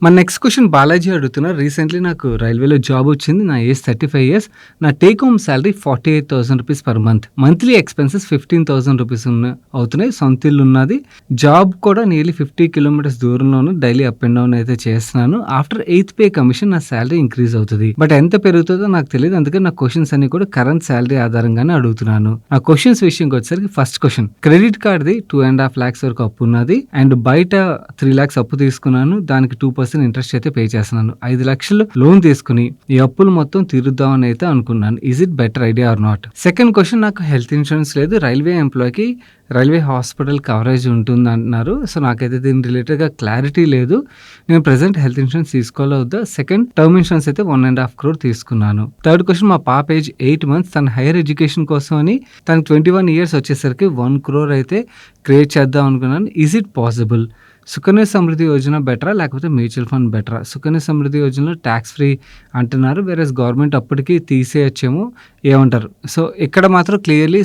మన next question Balaji అడుగుతున్నారు. Recently నాకు రైల్వేలో జాబ్ వచ్చింది. నా ఏజ్ 35 ఇయర్స్. నా take home salary ₹48,000 per month. Monthly expenses ₹15,000 అవుతున్నాయి. సొంత ఇల్లు ఉన్నది. జాబ్ కూడా నియర్లీ 50 కిలోమీటర్స్ దూరంలోను. డైలీ అప్ అండ్ డౌన్ అయితే చేస్తున్నాను. ఆఫ్టర్ 8థ్ పే కమిషన్ నా సాలరీ ఇంక్రీజ్ అవుతది. బట్ ఎంత పెరుగుతదో నాకు తెలీదు. అందుకని నా క్వెషన్స్ అన్నీ కూడా కరెంట్ సాలరీ ఆధారంగానే అడుగుతున్నాను. నా క్వెషన్స్ విషయంకొచ్చేసరికి ఫస్ట్ క్వెషన్, క్రెడిట్ కార్డ్‌ది 2.5 లాక్స్ వరకు అప్పు ఉన్నది. అండ్ బయట 3 లాక్స్ అప్పు తీసుకున్నాను. దానికి 2% ఇంట్రెస్ట్ అయితే పే చేస్తున్నాను. 5 లక్షలు లోన్ తీసుకుని ఈ అప్పులు మొత్తం తీరుద్దామని అయితే అనుకున్నాను. Is it better idea or not? Second question, నాకు హెల్త్ ఇన్సూరెన్స్ లేదు. రైల్వే ఎంప్లాయ్‌కి రైల్వే హాస్పిటల్ కవరేజ్ ఉంటుందంటున్నారు. సో నాకైతే దీని రిలేటెడ్‌గా క్లారిటీ లేదు. నేను ప్రెజెంట్ హెల్త్ ఇన్సూరెన్స్ తీసుకోవాలా వద్దా? సెకండ్, టర్మ్ ఇన్సూరెన్స్ అయితే 1.5 crore తీసుకున్నాను. థర్డ్ క్వెషన్, మా పాప ఏజ్ 8 months. తన హైయర్ ఎడ్యుకేషన్ కోసం అని తనకి 21 years వచ్చేసరికి 1 crore అయితే క్రియేట్ చేద్దాం అనుకున్నాను. Is it possible? Sukanya Samriddhi Yojana బెటరా? లేకపోతే మ్యూచువల్ ఫండ్ బెటరా? సుకన్య సమృద్ధి యోజనలో ట్యాక్స్ ఫ్రీ అంటున్నారు. వేరేస్ గవర్నమెంట్ అప్పటికి తీసేయచ్చేమో, ఏమంటారు? సో ఇక్కడ మాత్రం క్లియర్లీ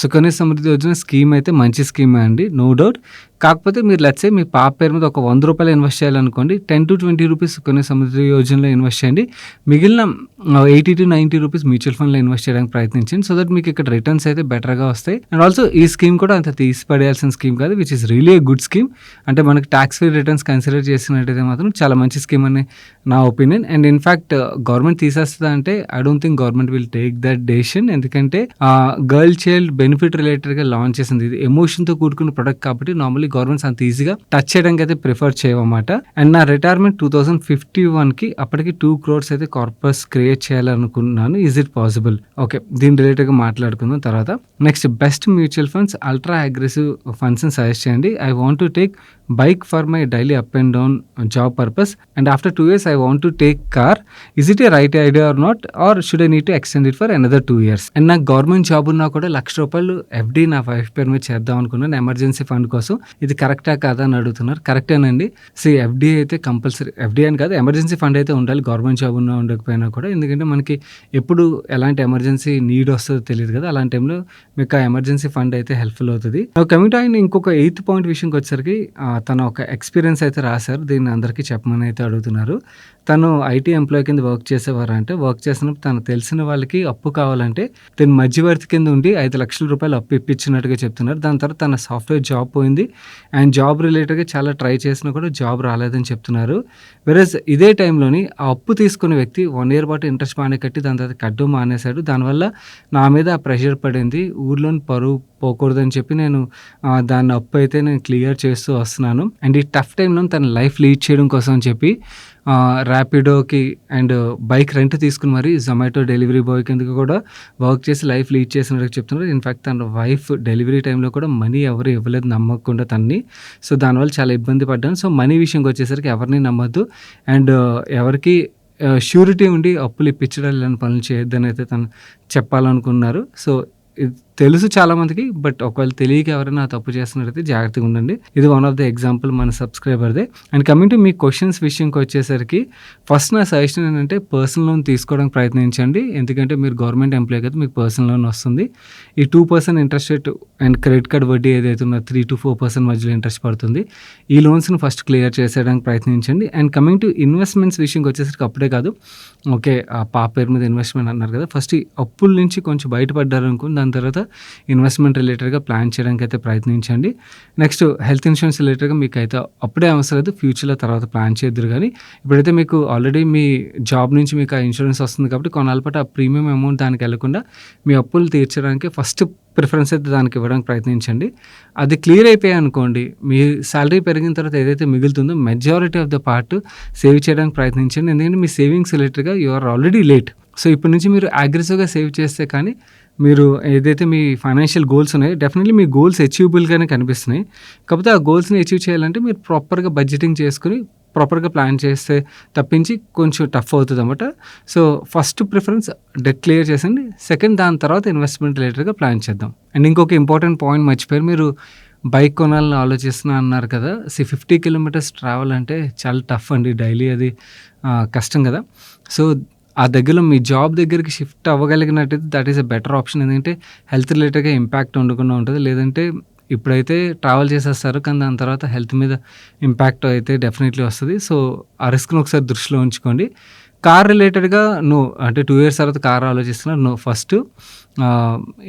సుకన్య సమృద్ధి యోజన స్కీమ్ అయితే మంచి స్కీమే అండి, నో డౌట్. కాకపోతే మీరు లెట్స్ సే మీ పాప పేరు మీద ఒక ₹100 ఇన్వెస్ట్ చేయాలనుకోండి. 10-20 రూపీస్ సుకన్య సమృద్ధి యోజనలో ఇన్వెస్ట్ చేయండి. మిగిలిన 80-90 రూపీస్ మ్యూచువల్ ఫండ్లో ఇన్వెస్ట్ చేయడానికి ప్రయత్నించండి. సో దట్ మీకు ఇక్కడ రిటర్న్స్ అయితే బెటర్గా వస్తాయి. అండ్ ఆల్సో ఈ స్కీమ్ కూడా అంత తీసి పడేయాల్సిన స్కీమ్ కాదు, which is really a good scheme. అంటే మనకి ట్యాక్స్ ఫ్రీ రిటర్న్స్ కన్సిడర్ చేసినట్టయితే మాత్రం చాలా మంచి స్కీమ్ అని నా ఒపీనియన్. అండ్ ఇన్ఫ్యాక్ట్ గవర్నమెంట్ తీసేస్తుందా అంటే I don't think government will take that decision. ఎందుకంటే గర్ల్ చైల్డ్ బెనిఫిట్ రిలేటెడ్గా లాంచ్ చేసింది. ఇది ఎమోషన్తో కూడుకున్న ప్రొడక్ట్ కాబట్టి నార్మల్లీ గవర్నమెంట్స్ అంత ఈజీగా టచ్ చేయడానికి అయితే ప్రిఫర్ చేయవన్నమాట. అండ్ నా రిటైర్మెంట్ 2051కి అప్పటికి 2 crores అయితే కార్పస్ క్రియేట్ చేయాలనుకున్నాను. Is it possible? ఓకే, దీని రిలేటెడ్గా మాట్లాడుకుందాం తర్వాత. Next, best mutual funds, ultra aggressive ఫండ్స్ని సజెస్ట్ చేయండి. I want to take bike for my daily up and down job purpose and after 2 years I want to take car. Is it a right idea or not, or should I need to extend it for another 2 years? And నాకు government job ఉన్నా కూడా ₹1,00,000 FD నా wife పేరు మీద చేద్దాం అనుకున్నాను emergency fund కోసం. ఇది కరెక్టా కాదా అని అడుగుతున్నారు. కరెక్టేనండి. ఎఫ్డి అయితే కంపల్సరీ, ఎఫ్డి అని కాదు, ఎమర్జెన్సీ ఫండ్ అయితే ఉండాలి గవర్నమెంట్ జాబ్ ఉన్నా ఉండకపోయినా కూడా. ఎందుకంటే మనకి ఎప్పుడు ఎలాంటి ఎమర్జెన్సీ నీడ్ వస్తుందో తెలియదు కదా, అలాంటి టైంలో మీకు ఆ ఎమర్జెన్సీ ఫండ్ అయితే హెల్ప్ఫుల్ అవుతుంది. కమింగ్ టు ఆయన ఇంకొక 8th point విషయంకి వచ్చేసరికి తన ఒక ఎక్స్పీరియన్స్ అయితే రాశారు. దీన్ని అందరికీ చెప్పమని అయితే అడుగుతున్నారు. తను ఐటీ ఎంప్లాయ్ కింద వర్క్ చేసేవారంటే, వర్క్ చేసినప్పుడు తను తెలిసిన వాళ్ళకి అప్పు కావాలంటే దీని మధ్యవర్తి కింద ఉండి ₹5,00,000 అప్పు ఇప్పించినట్టుగా చెప్తున్నారు. దాని తర్వాత తన సాఫ్ట్వేర్ జాబ్ పోయింది. అండ్ జాబ్ రిలేటెడ్గా చాలా ట్రై చేసినా కూడా జాబ్ రాలేదని చెప్తున్నారు. వెరస్ ఇదే టైంలోని ఆ అప్పు తీసుకున్న వ్యక్తి 1 year పాటు ఇంట్రెస్ట్ బాగానే కట్టి దాని తర్వాత కట్టడం మానేశాడు. దానివల్ల నా మీద ఆ ప్రెషర్ పడింది. ఊర్లోని పరువు పోకూడదని చెప్పి నేను దాన్ని అప్పు అయితే నేను క్లియర్ చేస్తూ వస్తున్నాను. అండ్ ఈ టఫ్ టైంలో తన లైఫ్ లీడ్ చేయడం కోసం అని చెప్పి ర్యాపిడోకి అండ్ బైక్ రెంట్ తీసుకుని మరి జొమాటో డెలివరీ బాయ్ కిందకి కూడా వర్క్ చేసి లైఫ్ లీడ్ చేసినట్టు చెప్తున్నారు. ఇన్ఫ్యాక్ట్ తన వైఫ్ డెలివరీ టైంలో కూడా మనీ ఎవరు ఇవ్వలేదు నమ్మకుండా తన్ని. సో దానివల్ల చాలా ఇబ్బంది పడ్డాను. సో మనీ విషయంకి వచ్చేసరికి ఎవరిని నమ్మద్దు అండ్ ఎవరికి ష్యూరిటీ ఉండి అప్పులు ఇప్పించడం ఇలాంటి పనులు చేయొద్దని అయితే తను చెప్పాలనుకున్నారు. సో ఇది తెలుసు చాలామందికి, బట్ ఒకవేళ తెలియక ఎవరైనా తప్పు చేస్తున్నట్టయితే జాగ్రత్తగా ఉండండి. ఇది వన్ ఆఫ్ ద ఎగ్జాంపుల్ మన సబ్స్క్రైబర్దే. అండ్ కమింగ్ టు మీ క్వశ్చన్స్ విషయంకి వచ్చేసరికి ఫస్ట్ నా సజెషన్ ఏంటంటే పర్సనల్ లోన్ తీసుకోవడానికి ప్రయత్నించండి. ఎందుకంటే మీరు గవర్నమెంట్ ఎంప్లాయ్ కదా, మీకు పర్సనల్ లోన్ వస్తుంది. ఈ 2% interest rate and credit card వడ్డీ ఏదైతే ఉందో 3-4% మధ్యలో ఇంట్రెస్ట్ పడుతుంది. ఈ లోన్స్ని ఫస్ట్ క్లియర్ చేసేయడానికి ప్రయత్నించండి. అండ్ కమింగ్ టు ఇన్వెస్ట్మెంట్స్ విషయంకి వచ్చేసరికి అప్పుడే కాదు, ఓకే ఆ పాప పేరు మీద ఇన్వెస్ట్మెంట్ అన్నారు కదా, ఫస్ట్ ఈ అప్పుల నుంచి కొంచెం బయటపడ్డారనుకుని దాని తర్వాత ఇన్వెస్ట్మెంట్ రిలేటెడ్గా ప్లాన్ చేయడానికి అయితే ప్రయత్నించండి. నెక్స్ట్, హెల్త్ ఇన్సూరెన్స్ రిలేటెడ్గా మీకు అయితే అప్పుడే అవసరం లేదు, ఫ్యూచర్లో తర్వాత ప్లాన్ చేద్దరు. కానీ ఇప్పుడైతే మీకు ఆల్రెడీ మీ జాబ్ నుంచి మీకు ఆ ఇన్సూరెన్స్ వస్తుంది కాబట్టి కొన్నాళ్ళ పాటు ఆ ప్రీమియం అమౌంట్ దానికి వెళ్ళకుండా మీ అప్పులు తీర్చడానికి ఫస్ట్ ప్రిఫరెన్స్ అయితే దానికి ఇవ్వడానికి ప్రయత్నించండి. అది క్లియర్ అయిపోయాయి అనుకోండి, మీ శాలరీ పెరిగిన తర్వాత ఏదైతే మిగులుతుందో majority of the part save చేయడానికి ప్రయత్నించండి. ఎందుకంటే మీ సేవింగ్స్ రిలేటెడ్గా you are already late. So ఇప్పటి నుంచి మీరు అగ్రెసివ్గా సేవ్ చేస్తే కానీ మీరు ఏదైతే మీ ఫైనాన్షియల్ గోల్స్ ఉన్నాయో డెఫినెట్లీ మీ గోల్స్ అచీవబుల్గానే కనిపిస్తున్నాయి. కాకపోతే ఆ గోల్స్ని అచీవ్ చేయాలంటే మీరు ప్రాపర్గా బడ్జెటింగ్ చేసుకుని ప్రాపర్గా ప్లాన్ చేస్తే తప్పించి కొంచెం టఫ్ అవుతుంది అన్నమాట. So first preference debt clear చేసండి. సెకండ్, దాని తర్వాత ఇన్వెస్ట్మెంట్ రిలేటెడ్గా ప్లాన్ చేద్దాం. అండ్ ఇంకొక ఇంపార్టెంట్ పాయింట్ మర్చిపోయారు, మీరు బైక్ కొనాలని ఆలోచిస్తున్నా అన్నారు కదా. 50 kilometers ట్రావెల్ అంటే చాలా టఫ్ అండి, డైలీ అది కష్టం కదా. సో ఆ దగ్గరలో మీ జాబ్ దగ్గరికి షిఫ్ట్ అవ్వగలిగినట్టయితే that is a better option. ఎందుకంటే హెల్త్ రిలేటెడ్గా ఇంపాక్ట్ ఉండకుండా ఉంటుంది. లేదంటే ఇప్పుడైతే ట్రావెల్ చేసేస్తారు. కానీ దాని తర్వాత హెల్త్ మీద ఇంపాక్ట్ అయితే డెఫినెట్‌లీ వస్తది. సో, ఆ రిస్క్‌ని ఒకసారి దృష్టిలో ఉంచుకోండి. కార్ రిలేటెడ్‌గా అంటే 2 ఇయర్స్ తర్వాత కార్ ఆలోచిస్తున్నారు. ఫస్ట్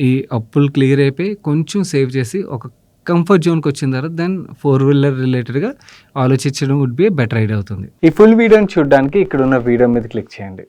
ఈ అప్పులు క్లియర్ అయిపోయి కొంచెం సేవ్ చేసి ఒక కంఫర్ట్ జోన్‌కొచ్చిన తర్వాత దెన్ 4 వీలర్ రిలేటెడ్‌గా ఆలోచించడం would be a better idea అవుతుంది. ఈ ఫుల్ వీడియోని చూడడానికి ఇక్కడున్న వీడియో మీద క్లిక్ చేయండి.